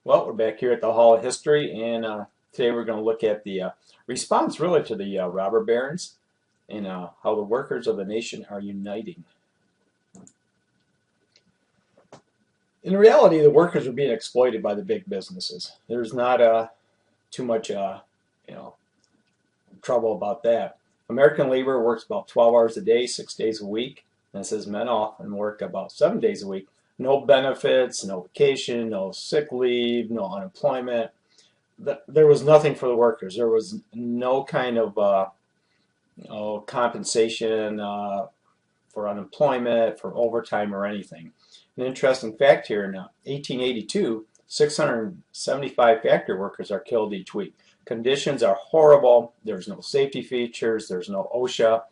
Well, we're back here at the Hall of History, and today we're going to look at the response really to the robber barons and how the workers of the nation are uniting. In reality, the workers are being exploited by the big businesses. There's not too much you know, trouble about that. American labor works about 12 hours a day, 6 days a week, and it says men often work about 7 days a week. No benefits, no vacation, no sick leave, no unemployment. There was nothing for the workers. There was no kind of compensation for unemployment, for overtime, or anything. An interesting fact here: in 1882, 675 factory workers are killed each week. Conditions are horrible. There's no safety features. There's no OSHA.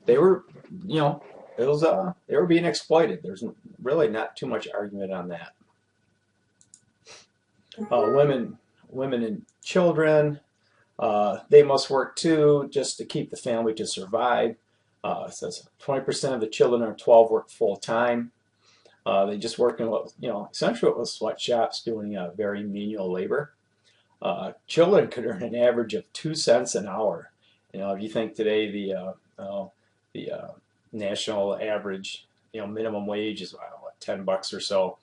They were, it was they were being exploited. There's really not too much argument on that. Women and children, they must work too, just to keep the family to survive. It says 20% of the children are 12 work full time. They just work in what, essentially what was sweatshops, doing very menial labor. Children could earn an average of 2 cents an hour. If you think today the national average, minimum wage is what, $10 or so.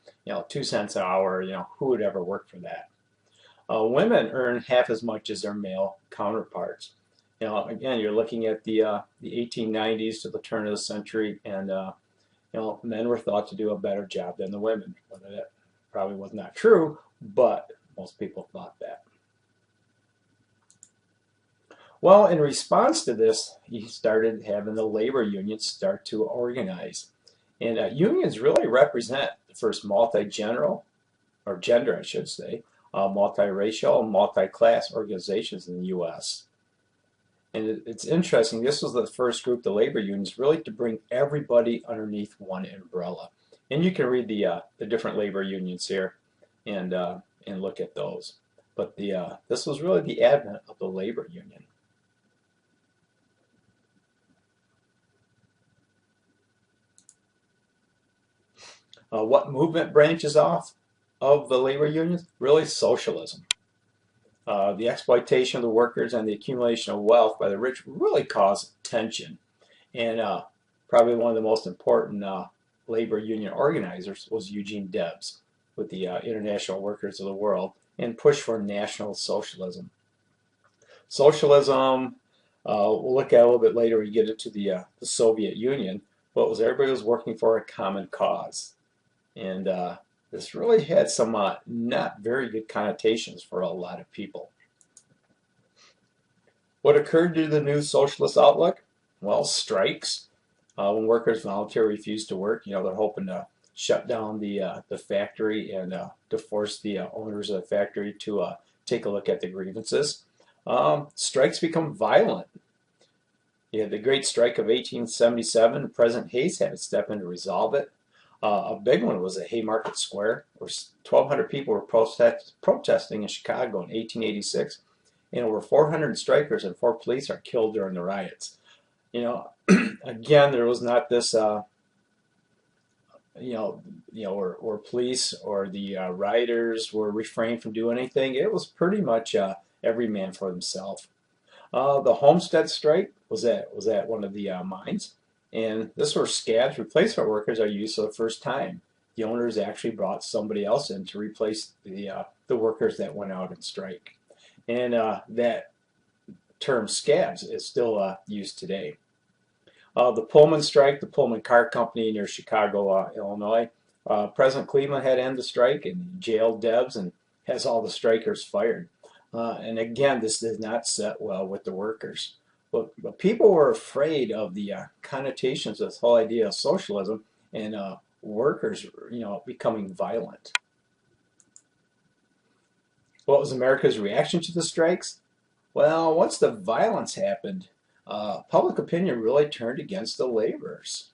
2 cents an hour. Who would ever work for that? Women earn half as much as their male counterparts. Again, you're looking at the 1890s to the turn of the century, and men were thought to do a better job than the women. Whether that probably was not true, but most people thought that. Well, in response to this, he started having the labor unions start to organize. And unions really represent the first multi-gender, I should say, multiracial, multi-class organizations in the U.S. And it's interesting, this was the first group, the labor unions, really to bring everybody underneath one umbrella. And you can read the different labor unions here and look at those. But this was really the advent of the labor union. What movement branches off of the labor unions? Really socialism. The exploitation of the workers and the accumulation of wealth by the rich really caused tension. And probably one of the most important labor union organizers was Eugene Debs with the International Workers of the World, and pushed for national socialism. Socialism, we'll look at a little bit later when we get into the Soviet Union, but everybody was working for a common cause. And this really had some not very good connotations for a lot of people. What occurred to the new socialist outlook? Well, strikes. When workers voluntarily refused to work, they're hoping to shut down the factory and to force the owners of the factory to take a look at the grievances. Strikes become violent. You had the Great Strike of 1877. President Hayes had to step in to resolve it. A big one was at Haymarket Square, where 1,200 people were protesting in Chicago in 1886, and over 400 strikers and 4 police are killed during the riots. Again, there was not this, or police or the rioters were refrained from doing anything. It was pretty much every man for himself. The Homestead strike was at one of the mines. And this is where scabs, replacement workers, are used for the first time. The owners actually brought somebody else in to replace the workers that went out and strike. And that term scabs is still used today. The Pullman strike, the Pullman Car Company near Chicago, Illinois. President Cleveland had to end the strike and jailed Debs and has all the strikers fired. And again, this did not set well with the workers. But people were afraid of the connotations of this whole idea of socialism and workers, becoming violent. What was America's reaction to the strikes? Well, once the violence happened, public opinion really turned against the laborers.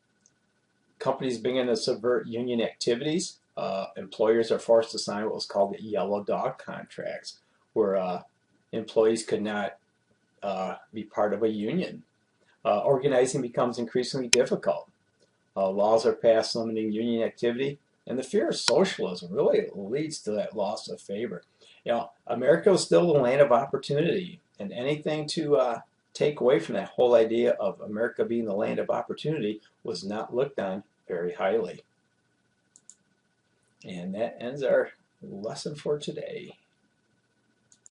Companies began to subvert union activities. Employers are forced to sign what was called the yellow dog contracts, where employees could not be part of a union. Organizing becomes increasingly difficult. Laws are passed limiting union activity. And the fear of socialism really leads to that loss of favor. America was still the land of opportunity, and anything to take away from that whole idea of America being the land of opportunity was not looked on very highly. And that ends our lesson for today.